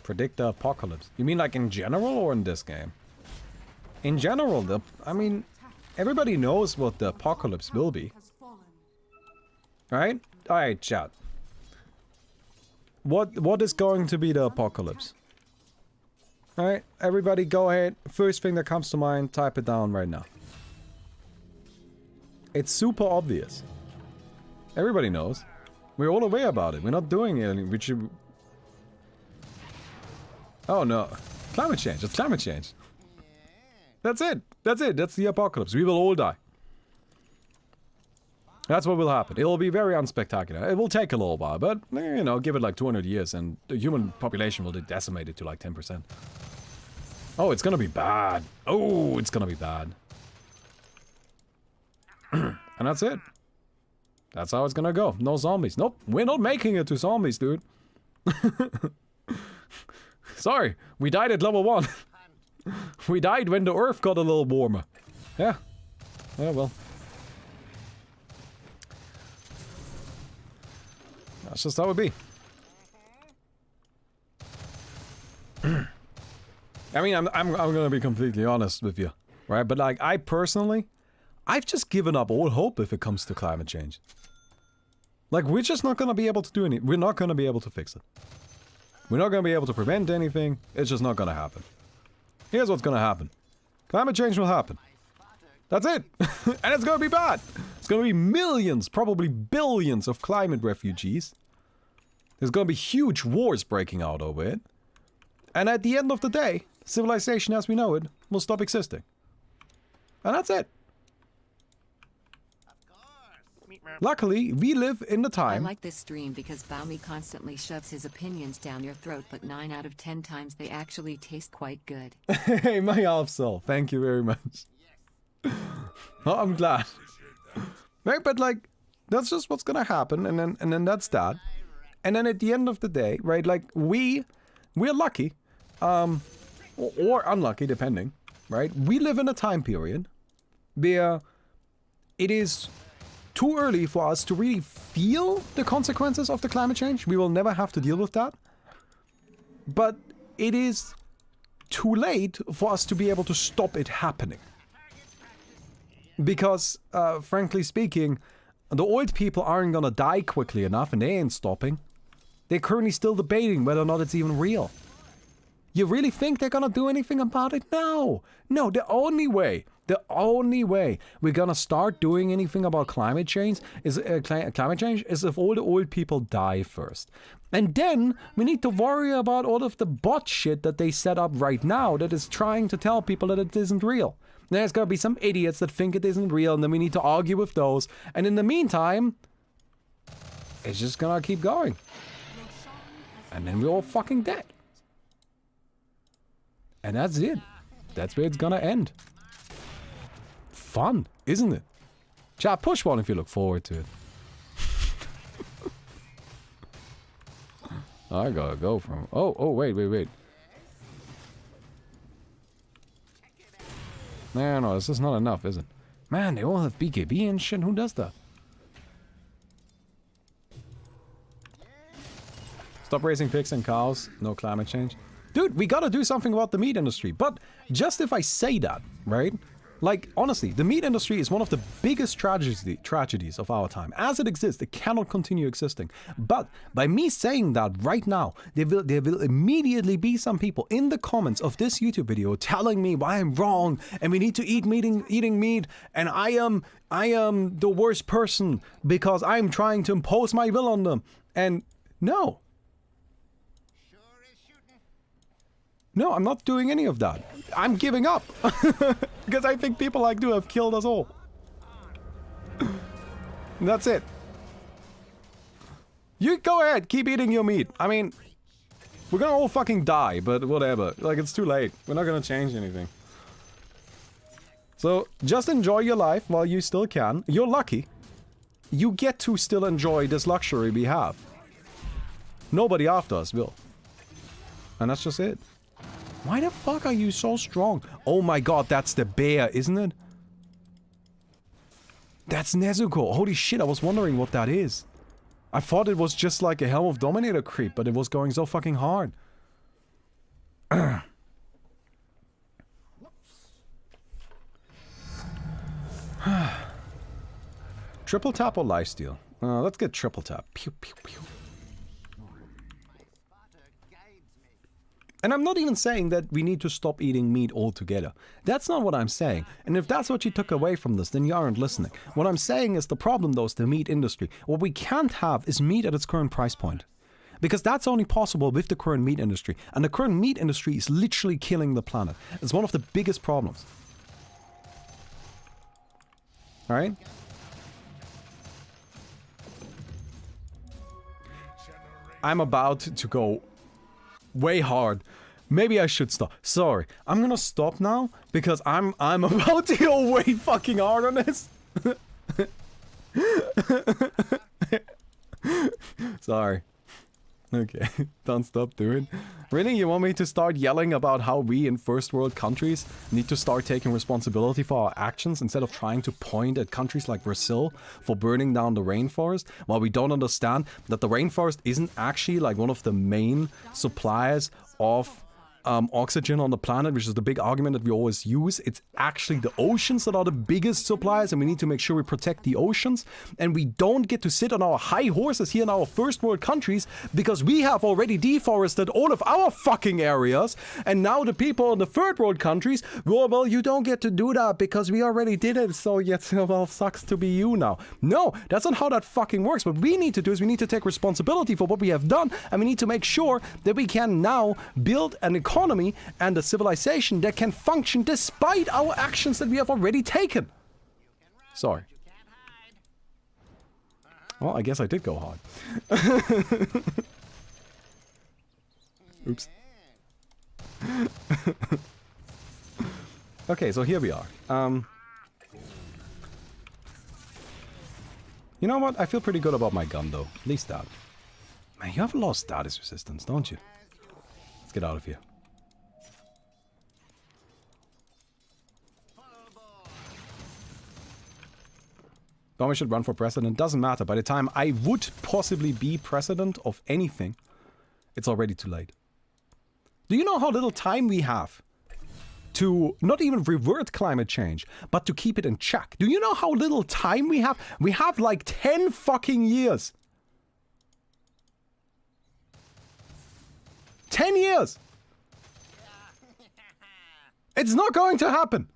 Predict the apocalypse. You mean like in general or in this game? In general, I mean, everybody knows what the apocalypse will be. Right? Alright, chat. What is going to be the apocalypse? Alright, everybody go ahead. First thing that comes to mind, type it down right now. It's super obvious. Everybody knows. We're all aware about it. We're not doing anything. We should... Oh no. Climate change. It's climate change. That's it. That's it. That's the apocalypse. We will all die. That's what will happen. It'll be very unspectacular. It will take a little while, but, you know, give it like 200 years and the human population will be decimated to like 10%. Oh, it's gonna be bad. Oh, it's gonna be bad. And that's it. That's how it's gonna go. No zombies. Nope. We're not making it to zombies, dude. Sorry. We died at level 1. We died when the earth got a little warmer. Yeah. Yeah, well. That's just how it be. I mean, I'm gonna be completely honest with you, right? But like, I personally, I've just given up all hope if it comes to climate change. Like, we're just not gonna be able to do anything. We're not gonna be able to fix it. We're not gonna be able to prevent anything. It's just not gonna happen. Here's what's gonna happen. Climate change will happen. That's it. And it's gonna be bad. It's gonna be millions, probably billions of climate refugees. There's gonna be huge wars breaking out over it. And at the end of the day, civilization as we know it will stop existing. And that's it. Luckily, we live in the time... I like this stream because Baumis constantly shoves his opinions down your throat, but 9 out of 10 times they actually taste quite good. Hey, my half soul. Thank you very much. Oh, I'm glad. Right, but like, that's just what's gonna happen, and then that's that. And then at the end of the day, right, like, we're lucky, or unlucky, depending, right? We live in a time period where it is too early for us to really feel the consequences of the climate change. We will never have to deal with that. But it is too late for us to be able to stop it happening. Because, frankly speaking, the old people aren't gonna die quickly enough and they ain't stopping. They're currently still debating whether or not it's even real. You really think they're gonna do anything about it? No! No, the only way we're gonna start doing anything about climate change is if all the old people die first. And then we need to worry about all of the bot shit that they set up right now that is trying to tell people that it isn't real. There's gonna be some idiots that think it isn't real, and then we need to argue with those. And in the meantime, it's just gonna keep going. And then we're all fucking dead. And that's it. That's where it's gonna end. Fun, isn't it? Chat, push one if you look forward to it. I gotta go from... Oh, wait. No, this is not enough, is it? Man, they all have BKB and shit. Who does that? Stop raising pigs and cows. No climate change. Dude, we gotta do something about the meat industry. But just if I say that, right? Like, honestly, the meat industry is one of the biggest tragedies of our time. As it exists, it cannot continue existing. But by me saying that right now, there will immediately be some people in the comments of this YouTube video telling me why I'm wrong and we need to eating meat and I am the worst person because I'm trying to impose my will on them. And no. No, I'm not doing any of that. I'm giving up. Because I think people like you have killed us all. And that's it. You go ahead, keep eating your meat. I mean, we're gonna all fucking die, but whatever. Like, it's too late. We're not gonna change anything. So, just enjoy your life while you still can. You're lucky. You get to still enjoy this luxury we have. Nobody after us will. And that's just it. Why the fuck are you so strong? Oh my god, that's the bear, isn't it? That's Nezuko. Holy shit, I was wondering what that is. I thought it was just like a Helm of Dominator creep, but it was going so fucking hard. Triple tap or lifesteal? Let's get triple tap. Pew, pew, pew. And I'm not even saying that we need to stop eating meat altogether. That's not what I'm saying. And if that's what you took away from this, then you aren't listening. What I'm saying is the problem, though, is the meat industry. What we can't have is meat at its current price point. Because that's only possible with the current meat industry. And the current meat industry is literally killing the planet. It's one of the biggest problems. Alright? I'm about to go way hard. Maybe I should stop. Sorry. I'm gonna stop now because I'm about to go way fucking hard on this. Sorry. Okay, don't stop doing. Really, you want me to start yelling about how we in first world countries need to start taking responsibility for our actions instead of trying to point at countries like Brazil for burning down the rainforest, while we don't understand that the rainforest isn't actually like one of the main suppliers of oxygen on the planet, which is the big argument that we always use. It's actually the oceans that are the biggest suppliers, and we need to make sure we protect the oceans. And we don't get to sit on our high horses here in our first world countries because we have already deforested all of our fucking areas. And now the people in the third world countries, well, you don't get to do that because we already did it. So yes, well, sucks to be you now. No, that's not how that fucking works. What we need to do is we need to take responsibility for what we have done, and we need to make sure that we can now build an economy and a civilization that can function despite our actions that we have already taken. Sorry. Well, I guess I did go hard. Oops. Okay, so here we are. You know what? I feel pretty good about my gun, though. At least that. Man, you have a lot of status resistance, don't you? Let's get out of here. Baumis should run for president. Doesn't matter. By the time I would possibly be president of anything, it's already too late. Do you know how little time we have to not even revert climate change, but to keep it in check? Do you know how little time we have? We have like 10 fucking years. 10 years! It's not going to happen!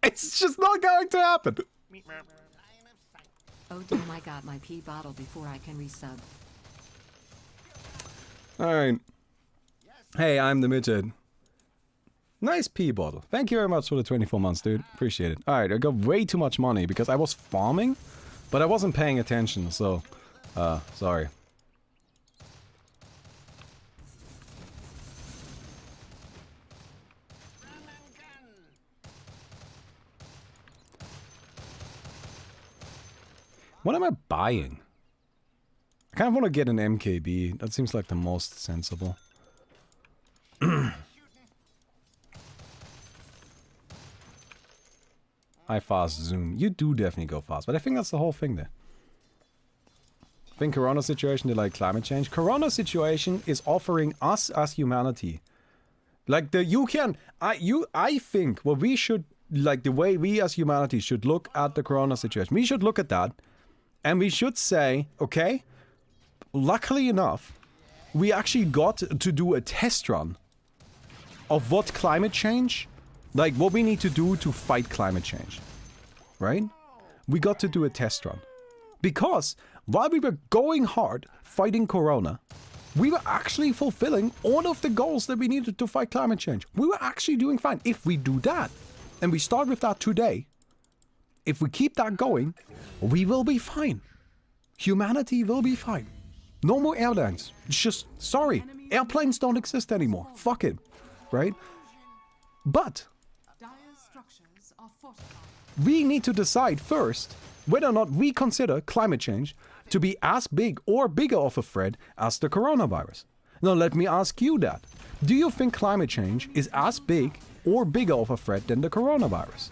It's just not going to happen! Oh damn, I got my pee bottle before I can resub. Alright. Hey, I'm the midget. Nice pee bottle. Thank you very much for the 24 months, dude. Appreciate it. Alright, I got way too much money because I was farming, but I wasn't paying attention, so... sorry. What am I buying? I kind of want to get an MKB. That seems like the most sensible. I fast zoom. You do definitely go fast, but I think that's the whole thing there. I think Corona situation, they like climate change. Corona situation is offering us as humanity, like I think what we should, like the way we as humanity should look at the Corona situation. We should look at that. And we should say, okay, luckily enough, we actually got to do a test run of what climate change, like what we need to do to fight climate change, right? We got to do a test run. Because while we were going hard fighting Corona, we were actually fulfilling all of the goals that we needed to fight climate change. We were actually doing fine. If we do that, and we start with that today, if we keep that going, we will be fine. Humanity will be fine. No more airlines. It's just, sorry, airplanes don't exist anymore. Fuck it. Right? But we need to decide first whether or not we consider climate change to be as big or bigger of a threat as the coronavirus. Now let me ask you that. Do you think climate change is as big or bigger of a threat than the coronavirus?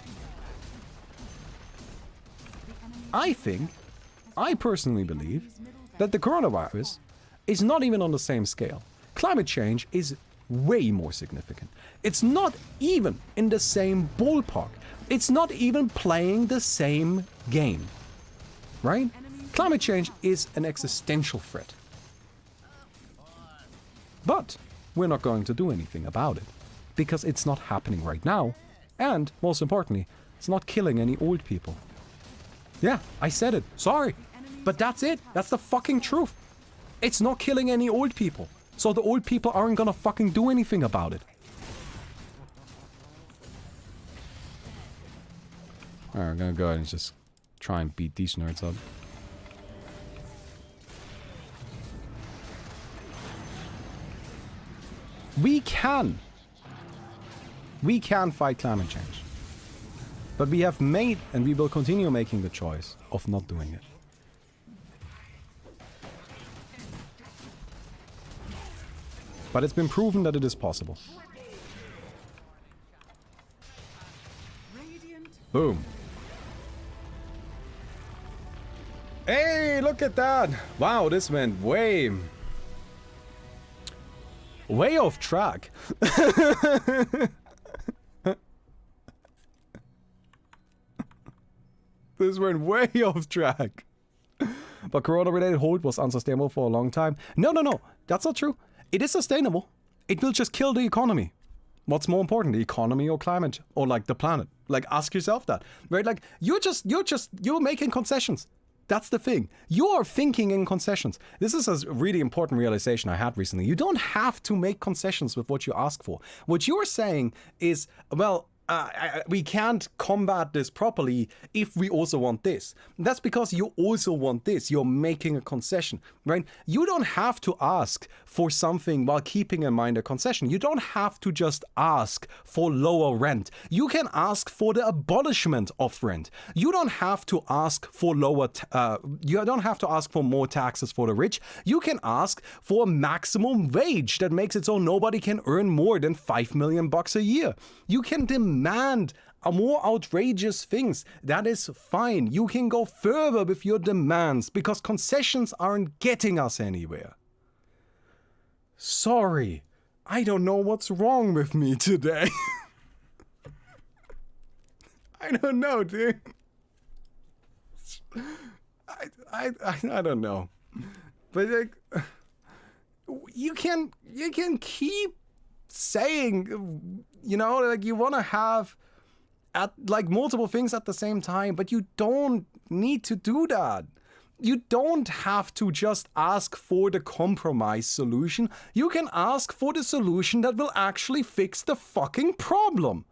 I think I personally believe that the coronavirus is not even on the same scale. Climate change is way more significant. It's not even in the same ballpark. It's not even playing the same game. Right? Climate change is an existential threat. But we're not going to do anything about it. Because it's not happening right now. And, most importantly, it's not killing any old people. Yeah, I said it. Sorry. But that's it. That's the fucking truth. It's not killing any old people. So the old people aren't gonna fucking do anything about it. Alright, I'm gonna go ahead and just try and beat these nerds up. We can fight climate change. But we have made, and we will continue making the choice of not doing it. But it's been proven that it is possible. Boom. Hey, look at that! Wow, this went way off track. This went way off track. But corona-related hold was unsustainable for a long time. No, that's not true. It is sustainable. It will just kill the economy. What's more important, the economy or climate? Or like the planet? Like, ask yourself that. Right? Like, you're making concessions. That's the thing. You are thinking in concessions. This is a really important realization I had recently. You don't have to make concessions with what you ask for. What you're saying is, well, we can't combat this properly if we also want this. That's because you also want this. You're making a concession, right? You don't have to ask for something while keeping in mind a concession. You don't have to just ask for lower rent. You can ask for the abolishment of rent. You don't have to ask for you don't have to ask for more taxes for the rich. You can ask for a maximum wage that makes it so nobody can earn more than $5 million a year. You can demand more outrageous things. That is fine. You can go further with your demands because concessions aren't getting us anywhere. Sorry, I don't know what's wrong with me today. I don't know, dude. I don't know. But like, you can keep saying, you know, like you want to have like multiple things at the same time, but you don't need to do that. You don't have to just ask for the compromise solution. You can ask for the solution that will actually fix the fucking problem.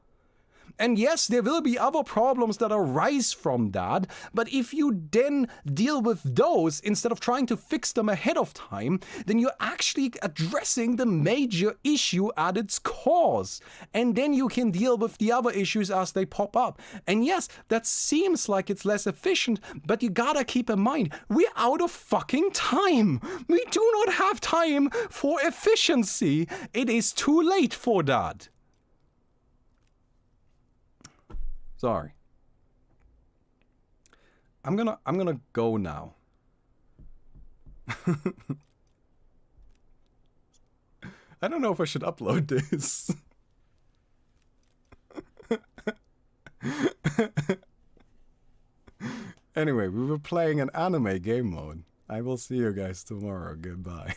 And yes, there will be other problems that arise from that, but if you then deal with those instead of trying to fix them ahead of time, then you're actually addressing the major issue at its cause. And then you can deal with the other issues as they pop up. And yes, that seems like it's less efficient, but you gotta keep in mind, we're out of fucking time. We do not have time for efficiency. It is too late for that. Sorry. I'm gonna go now. I don't know if I should upload this. Anyway, we were playing an anime game mode. I will see you guys tomorrow. Goodbye.